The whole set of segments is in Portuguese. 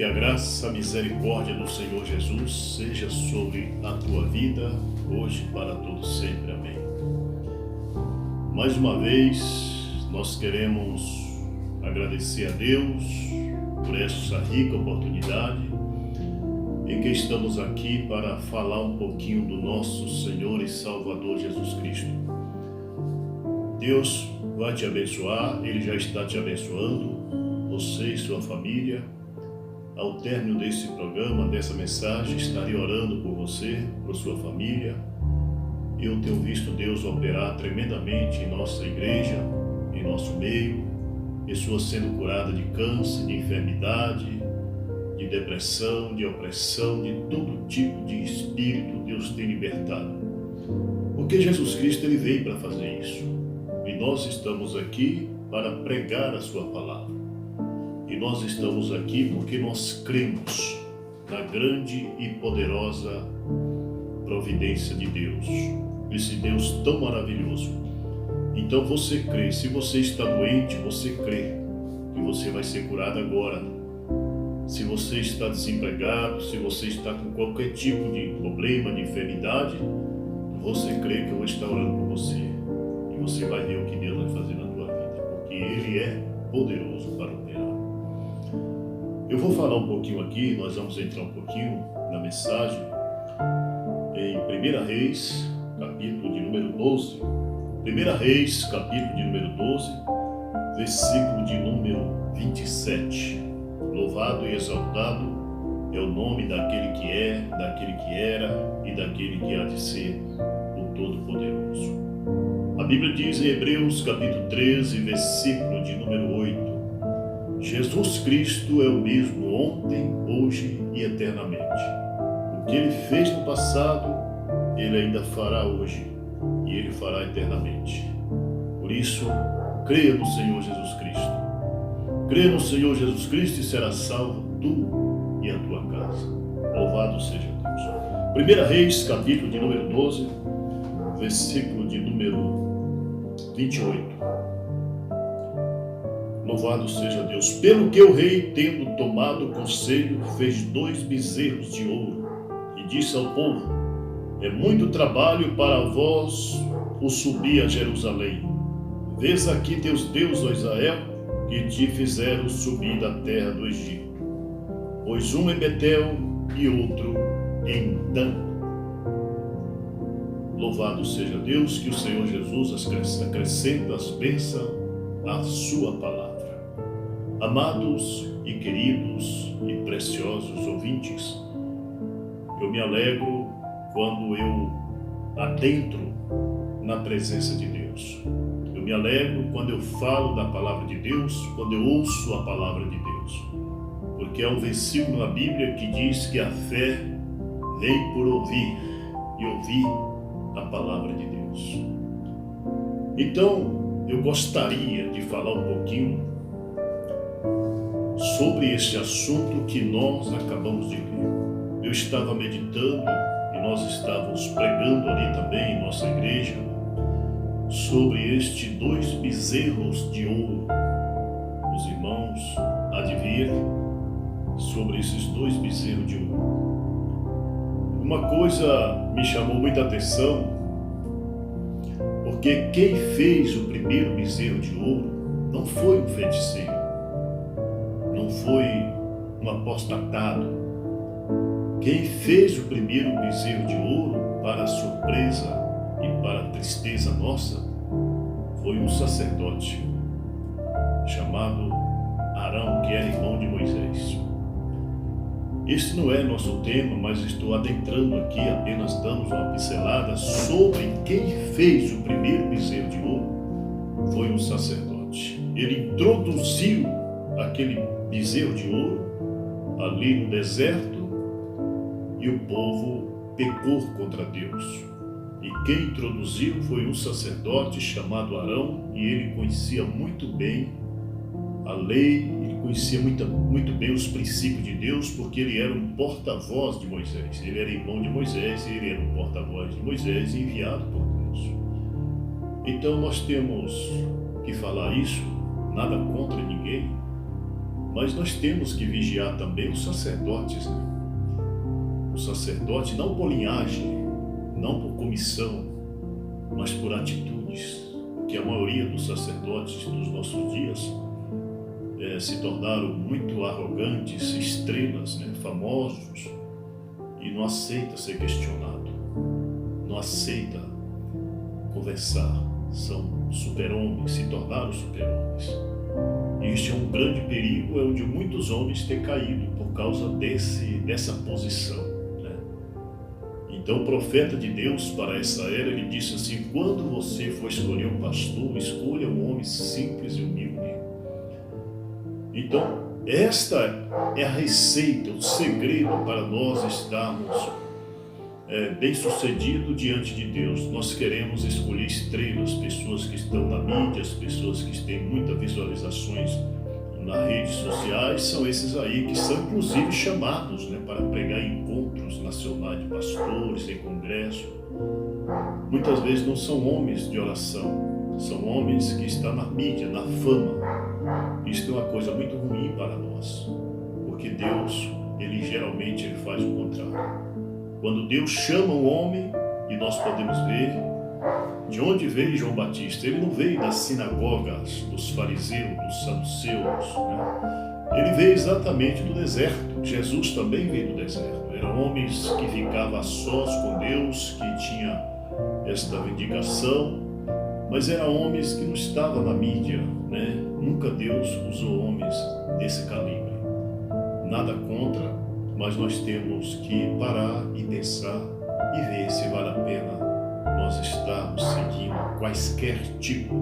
Que a graça, a misericórdia do Senhor Jesus seja sobre a tua vida, hoje e para todo sempre. Amém. Mais uma vez, nós queremos agradecer a Deus por essa rica oportunidade em que estamos aqui para falar um pouquinho do nosso Senhor e Salvador Jesus Cristo. Deus vai te abençoar, Ele já está te abençoando, você e sua família. Ao término desse programa, dessa mensagem, estarei orando por você, por sua família. Eu tenho visto Deus operar tremendamente em nossa igreja, em nosso meio, pessoas sendo curadas de câncer, de enfermidade, de depressão, de opressão, de todo tipo de espírito Deus tem libertado. Porque Jesus Cristo Ele veio para fazer isso. E nós estamos aqui para pregar a sua palavra. E nós estamos aqui porque nós cremos na grande e poderosa providência de Deus. Esse Deus tão maravilhoso. Então você crê, se você está doente, você crê que você vai ser curado agora. Se você está desempregado, se você está com qualquer tipo de problema, de enfermidade, você crê que eu vou estar orando por você. E você vai ver o que Deus vai fazer na tua vida, porque Ele é poderoso para operar. Eu vou falar um pouquinho aqui, nós vamos entrar um pouquinho na mensagem em 1 Reis, capítulo de número 12. 1 Reis, capítulo de número 12, versículo de número 27. Louvado e exaltado é o nome daquele que é, daquele que era e daquele que há de ser o Todo-Poderoso. A Bíblia diz em Hebreus, capítulo 13, versículo de número 8. Jesus Cristo é o mesmo ontem, hoje e eternamente. O que Ele fez no passado, Ele ainda fará hoje e Ele fará eternamente. Por isso, creia no Senhor Jesus Cristo. Creia no Senhor Jesus Cristo e será salvo tu e a tua casa. Louvado seja Deus. 1 Reis, capítulo de número 12, versículo de número 28. Louvado seja Deus. Pelo que o rei, tendo tomado conselho, fez 2 bezerros de ouro e disse ao povo: é muito trabalho para vós o subir a Jerusalém. Vês aqui teus deuses, ó Israel, que te fizeram subir da terra do Egito. Pois um em Betel e outro em Dan. Louvado seja Deus, que o Senhor Jesus acrescenta as bênçãos à sua palavra. Amados e queridos e preciosos ouvintes, eu me alegro quando eu adentro na presença de Deus. Eu me alegro quando eu falo da palavra de Deus, quando eu ouço a palavra de Deus. Porque é um versículo na Bíblia que diz que a fé vem por ouvir e ouvir a palavra de Deus. Então, eu gostaria de falar um pouquinho sobre este assunto que nós acabamos de ler. Eu estava meditando e nós estávamos pregando ali também em nossa igreja sobre estes 2 bezerros de ouro. Os irmãos há de ver sobre esses 2 bezerros de ouro. Uma coisa me chamou muita atenção, porque quem fez o primeiro bezerro de ouro não foi um feiticeiro, não foi um apostatado. Quem fez o primeiro bezerro de ouro, para a surpresa e para a tristeza nossa, foi um sacerdote chamado Arão, que era irmão de Moisés. Este não é nosso tema, mas estou adentrando aqui, apenas dando uma pincelada sobre quem fez o primeiro bezerro de ouro. Foi um sacerdote. Ele introduziu aquele bezerro de ouro ali no deserto e o povo pecou contra Deus. E quem introduziu foi um sacerdote chamado Arão, e ele conhecia muito bem a lei, ele conhecia muito bem os princípios de Deus, porque ele era um porta-voz de Moisés. Ele era irmão de Moisés, e ele era um porta-voz de Moisés enviado por Deus. Então nós temos que falar isso, nada contra ninguém, Mas nós temos que vigiar também os sacerdotes, né? O sacerdote não por linhagem, não por comissão, mas por atitudes. Porque a maioria dos sacerdotes dos nossos dias se tornaram muito arrogantes, estrelas, né? Famosos, e não aceita ser questionado, não aceita conversar. São super-homens, se tornaram super-homens. E este é um grande perigo, é onde muitos homens têm caído por causa dessa posição, né? Então o profeta de Deus para essa era, ele disse assim: quando você for escolher um pastor, escolha um homem simples e humilde. Então esta é a receita, o segredo para nós estarmos bem-sucedidos diante de Deus. Nós queremos escolher estrelas, pessoas que estão na mídia, as pessoas que têm muitas visualizações nas redes sociais, são esses aí que são inclusive chamados, né, para pregar em encontros nacionais de pastores, em congresso. Muitas vezes não são homens de oração, são homens que estão na mídia, na fama. Isto é uma coisa muito ruim para nós, porque Deus, ele geralmente faz o contrário. Quando Deus chama um homem, e nós podemos ver de onde veio João Batista. Ele não veio das sinagogas dos fariseus, dos saduceus, né? Ele veio exatamente do deserto. Jesus também veio do deserto. Eram homens que ficavam a sós com Deus, que tinha esta vindicação, mas eram homens que não estavam na mídia, né? Nunca Deus usou homens desse calibre. Nada contra, mas nós temos que parar e pensar e ver se vale a pena nós estarmos seguindo quaisquer tipo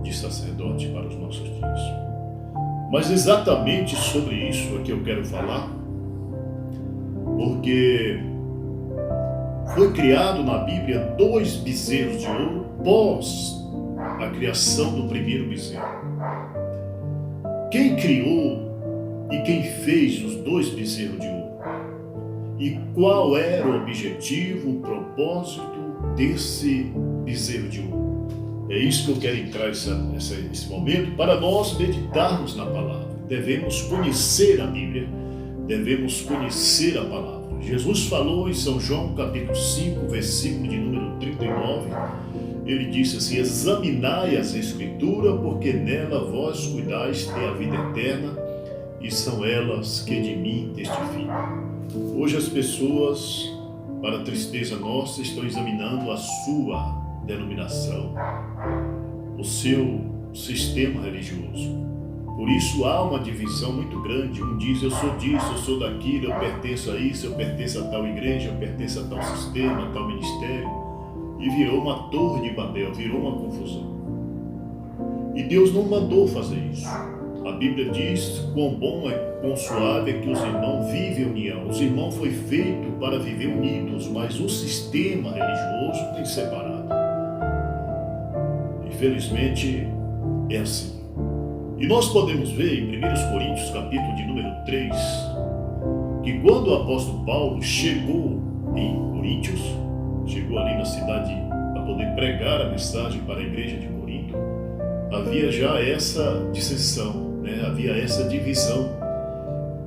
de sacerdote para os nossos dias. Mas exatamente sobre isso é que eu quero falar, porque foi criado na Bíblia 2 bezerros de ouro pós a criação do primeiro bezerro. Quem criou e quem fez os 2 bezerros de ouro? E qual era o objetivo, o propósito desse bezerro de ouro? É isso que eu quero entrar nesse momento, para nós meditarmos na palavra. Devemos conhecer a Bíblia, devemos conhecer a palavra. Jesus falou em São João capítulo 5, versículo de número 39, ele disse assim: examinai as Escrituras, porque nela vós cuidais ter a vida eterna, e são elas que de mim testificam. Hoje as pessoas, para a tristeza nossa, estão examinando a sua denominação, o seu sistema religioso. Por isso há uma divisão muito grande. Um diz: eu sou disso, eu sou daquilo, eu pertenço a isso, eu pertenço a tal igreja, eu pertenço a tal sistema, a tal ministério. E virou uma torre de Babel, virou uma confusão. E Deus não mandou fazer isso. A Bíblia diz: quão bom quão suave é que os irmãos vivem em união. Os irmãos foi feito para viver unidos, mas o sistema religioso tem separado. Infelizmente é assim. E nós podemos ver em 1 Coríntios capítulo de número 3, que quando o apóstolo Paulo chegou em Coríntios, chegou ali na cidade para poder pregar a mensagem para a igreja de Corinto, havia já essa dissensão, né? Havia essa divisão.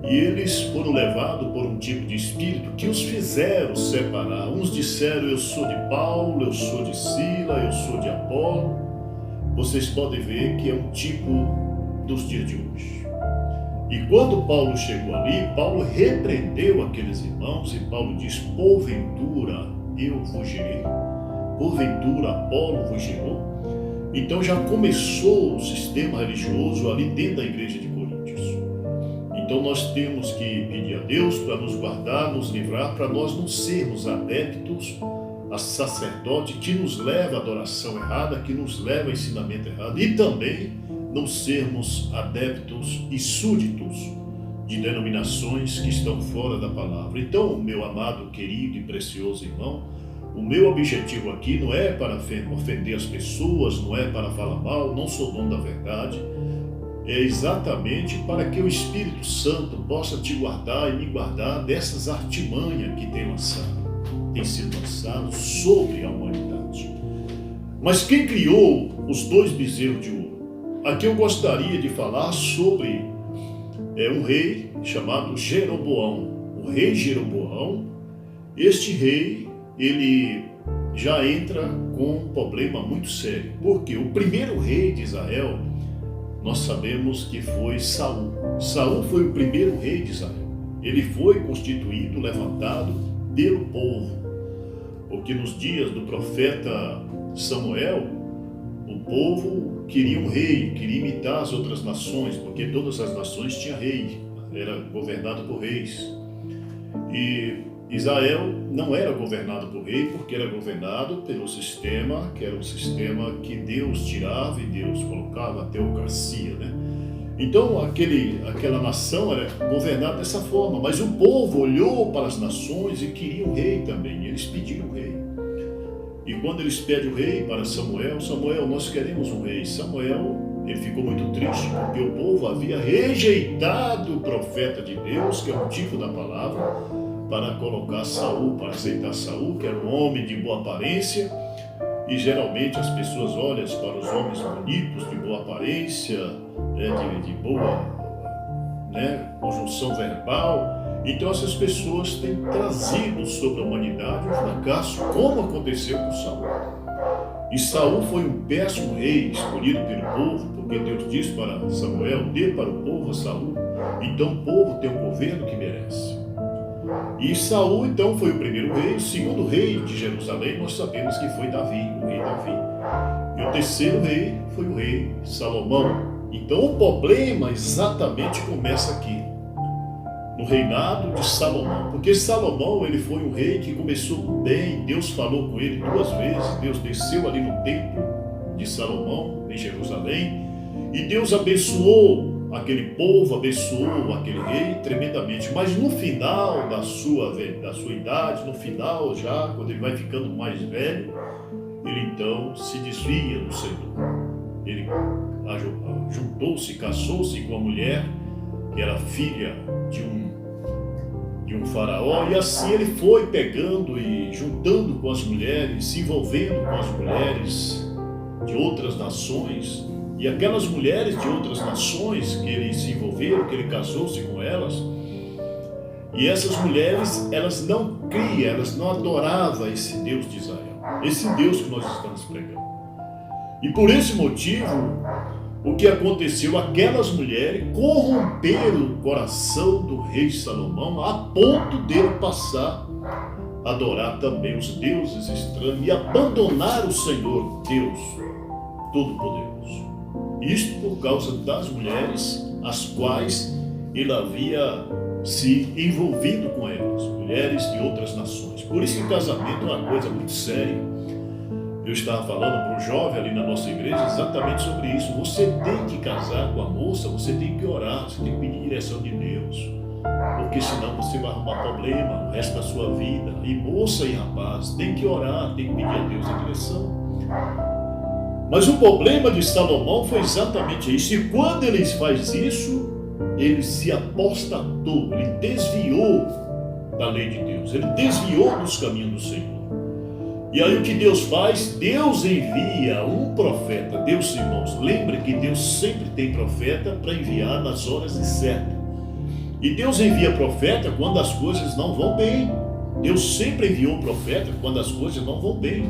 E eles foram levados por um tipo de espírito que os fizeram separar. Uns disseram: eu sou de Paulo, eu sou de Sila, eu sou de Apolo. Vocês podem ver que é um tipo dos dias de hoje. E quando Paulo chegou ali, Paulo repreendeu aqueles irmãos e Paulo diz: porventura eu vos gerei? Porventura Apolo vos gerou? Então já começou o sistema religioso ali dentro da igreja de Coríntios. Então nós temos que pedir a Deus para nos guardar, nos livrar, para nós não sermos adeptos a sacerdote que nos leva à adoração errada, que nos leva a ensinamento errado, e também não sermos adeptos e súditos de denominações que estão fora da palavra. Então, meu amado, querido e precioso irmão, o meu objetivo aqui não é para ofender as pessoas, não é para falar mal, não sou dono da verdade, é exatamente para que o Espírito Santo possa te guardar e me guardar dessas artimanhas que tem sido lançado sobre a humanidade. Mas quem criou os 2 bezerros de ouro? Aqui eu gostaria de falar sobre um rei chamado Jeroboão. O rei Jeroboão, este rei, ele já entra com um problema muito sério. Porque o primeiro rei de Israel, nós sabemos que foi Saul. Saul foi o primeiro rei de Israel. Ele foi constituído, levantado pelo povo. Porque nos dias do profeta Samuel, o povo queria um rei, queria imitar as outras nações, porque todas as nações tinham rei, era governado por reis. E Israel não era governado por rei, porque era governado pelo sistema, que era um sistema que Deus tirava e Deus colocava, a teocracia, né? Então aquela nação era governada dessa forma, mas o povo olhou para as nações e queria um rei também, eles pediram um rei. E quando eles pedem o rei para Samuel, Samuel, nós queremos um rei. Samuel, ele ficou muito triste, porque o povo havia rejeitado o profeta de Deus, que é o tipo da palavra, para colocar Saul, para aceitar Saul, que era um homem de boa aparência. E geralmente as pessoas olham para os homens bonitos, de boa aparência, de boa conjunção verbal. Então essas pessoas têm trazido sobre a humanidade um fracasso, como aconteceu com Saul. E Saul foi um péssimo rei escolhido pelo povo, porque Deus disse para Samuel: dê para o povo a Saul, então o povo tem o governo que merece. E Saul então foi o primeiro rei. O segundo rei de Jerusalém nós sabemos que foi Davi, o rei Davi. E o terceiro rei foi o rei Salomão. Então o problema exatamente começa aqui, no reinado de Salomão, porque Salomão, ele foi um rei que começou bem. Deus falou com ele 2 vezes, Deus desceu ali no templo de Salomão, em Jerusalém, e Deus abençoou aquele povo, abençoou aquele rei tremendamente. Mas no final da sua idade, no final já, quando ele vai ficando mais velho, ele então se desvia do Senhor. Ele juntou-se, casou-se com uma mulher que era filha de um faraó, e assim ele foi pegando e juntando com as mulheres, se envolvendo com as mulheres de outras nações. E aquelas mulheres de outras nações que ele se envolveu, que ele casou-se com elas, e essas mulheres, elas não criam, elas não adoravam esse Deus de Israel, esse Deus que nós estamos pregando. E por esse motivo, o que aconteceu? Aquelas mulheres corromperam o coração do rei Salomão a ponto dele passar a adorar também os deuses estranhos e abandonar o Senhor, Deus Todo-Poderoso. Isto por causa das mulheres, as quais ele havia se envolvido com elas, mulheres de outras nações. Por isso que o casamento é uma coisa muito séria. Eu estava falando para um jovem ali na nossa igreja exatamente sobre isso. Você tem que casar com a moça, você tem que orar, você tem que pedir direção de Deus, porque senão você vai arrumar problema o resto da sua vida. E moça e rapaz, tem que orar, tem que pedir a Deus a direção. Mas o problema de Salomão foi exatamente isso. E quando ele faz isso, ele se apostatou, ele desviou da lei de Deus, ele desviou dos caminhos do Senhor. E aí o que Deus faz? Deus envia um profeta. Deus, irmãos, lembre que Deus sempre tem profeta para enviar nas horas certas. E Deus envia profeta quando as coisas não vão bem. Deus sempre enviou um profeta quando as coisas não vão bem.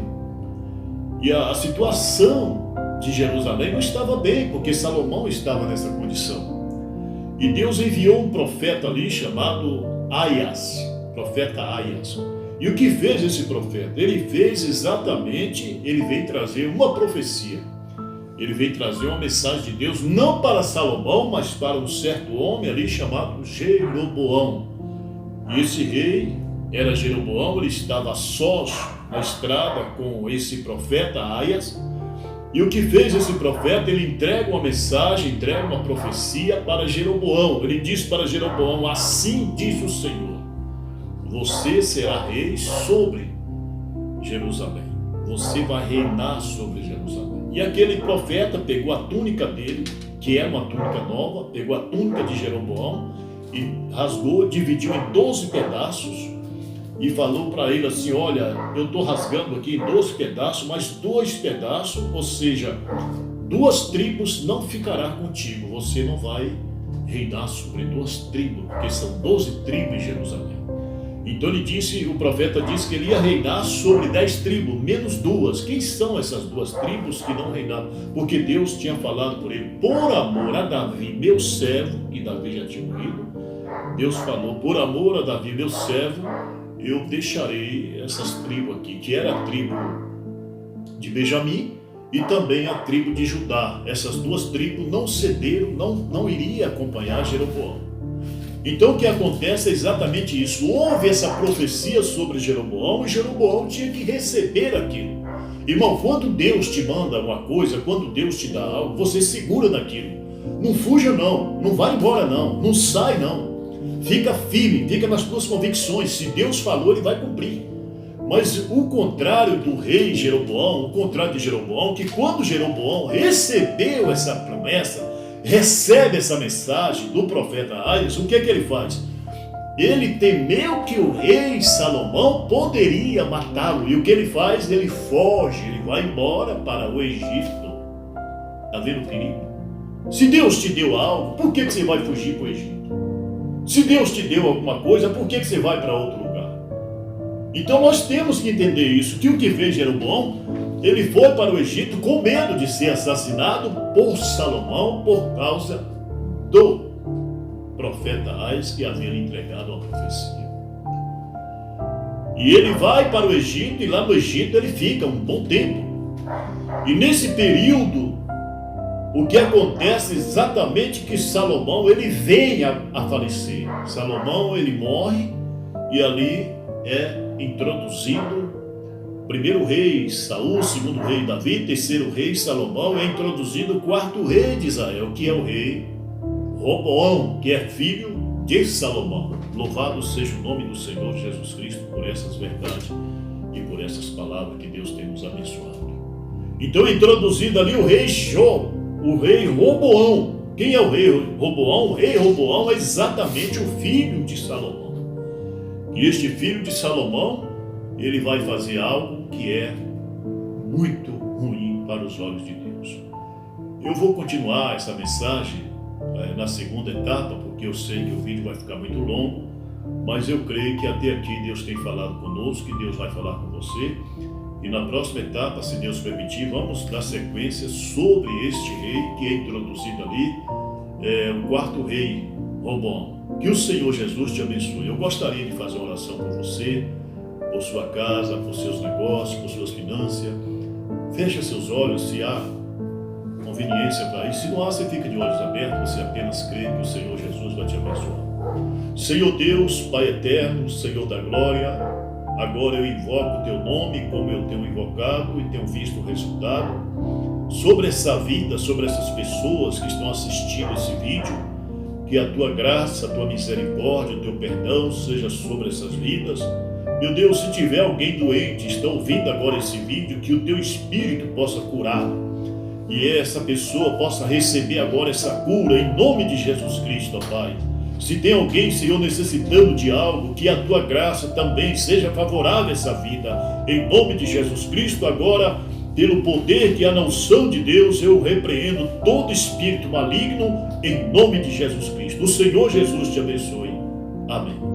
E a situação de Jerusalém não estava bem, porque Salomão estava nessa condição. E Deus enviou um profeta ali chamado Aias, profeta Aias. E o que fez esse profeta? Ele fez exatamente, ele veio trazer uma profecia. Ele veio trazer uma mensagem de Deus, não para Salomão, mas para um certo homem ali chamado Jeroboão. E esse rei era Jeroboão, ele estava sós na estrada com esse profeta Aias. E o que fez esse profeta? Ele entrega uma mensagem, entrega uma profecia para Jeroboão. Ele diz para Jeroboão: assim diz o Senhor, você será rei sobre Jerusalém. Você vai reinar sobre Jerusalém. E aquele profeta pegou a túnica dele, que era uma túnica nova, pegou a túnica de Jeroboão e rasgou, dividiu em 12 pedaços e falou para ele assim: olha, eu estou rasgando aqui em 12 pedaços, mas 2 pedaços, ou seja, 2 tribos não ficará contigo, você não vai reinar sobre 2 tribos, porque são 12 tribos em Jerusalém. Então ele disse, o profeta disse que ele ia reinar sobre 10 tribos, menos 2. Quem são essas 2 tribos que não reinavam? Porque Deus tinha falado por ele, por amor a Davi, meu servo, e Davi já tinha morrido. Deus falou, por amor a Davi, meu servo, eu deixarei essas tribos aqui, que era a tribo de Benjamim e também a tribo de Judá. Essas 2 tribos não cederam, não iriam acompanhar Jeroboão. Então o que acontece é exatamente isso. Houve essa profecia sobre Jeroboão e Jeroboão tinha que receber aquilo. Irmão, quando Deus te manda uma coisa, quando Deus te dá algo, você segura naquilo. Não fuja não, não vai embora não sai não. Fica firme, fica nas tuas convicções. Se Deus falou, ele vai cumprir. Mas o contrário do rei Jeroboão, o contrário de Jeroboão, que quando Jeroboão recebeu essa promessa, recebe essa mensagem do profeta Aías, o que é que ele faz? Ele temeu que o rei Salomão poderia matá-lo. E o que ele faz? Ele foge, ele vai embora para o Egito. Está vendo o perigo? Se Deus te deu algo, por que você vai fugir para o Egito? Se Deus te deu alguma coisa, por que você vai para outro lugar? Então nós temos que entender isso, que o que fez Jeroboão, ele foi para o Egito com medo de ser assassinado por Salomão por causa do profeta Aías que havia lhe entregado uma profecia. E ele vai para o Egito e lá no Egito ele fica um bom tempo. E nesse período, o que acontece exatamente que Salomão ele vem a falecer. Salomão ele morre e ali é introduzido primeiro rei Saul, segundo rei Davi, terceiro rei Salomão, é introduzido o 4º rei de Israel, que é o rei Roboão, que é filho de Salomão. Louvado seja o nome do Senhor Jesus Cristo por essas verdades e por essas palavras que Deus tem nos abençoado. Então é introduzido ali o rei o rei Roboão. Quem é o rei Roboão? O rei Roboão é exatamente o filho de Salomão. E este filho de Salomão, ele vai fazer algo que é muito ruim para os olhos de Deus. Eu vou continuar essa mensagem na segunda etapa, porque eu sei que o vídeo vai ficar muito longo, mas eu creio que até aqui Deus tem falado conosco, que Deus vai falar com você. E na próxima etapa, se Deus permitir, vamos dar sequência sobre este rei que é introduzido ali, o 4º rei, Roboão. Que o Senhor Jesus te abençoe. Eu gostaria de fazer uma oração por você, por sua casa, por seus negócios, por suas finanças. Feche seus olhos se há conveniência para isso. Se não há, você fica de olhos abertos, você apenas crê que o Senhor Jesus vai te abençoar. Senhor Deus, Pai eterno, Senhor da glória, agora eu invoco o teu nome como eu tenho invocado e tenho visto o resultado sobre essa vida, sobre essas pessoas que estão assistindo esse vídeo. Que a tua graça, a tua misericórdia, o teu perdão seja sobre essas vidas. Meu Deus, se tiver alguém doente, está ouvindo agora esse vídeo, que o teu Espírito possa curar e essa pessoa possa receber agora essa cura em nome de Jesus Cristo, ó Pai. Se tem alguém, Senhor, necessitando de algo, que a tua graça também seja favorável a essa vida, em nome de Jesus Cristo. Agora, pelo poder que há na unção de Deus, eu repreendo todo espírito maligno em nome de Jesus Cristo. O Senhor Jesus te abençoe. Amém.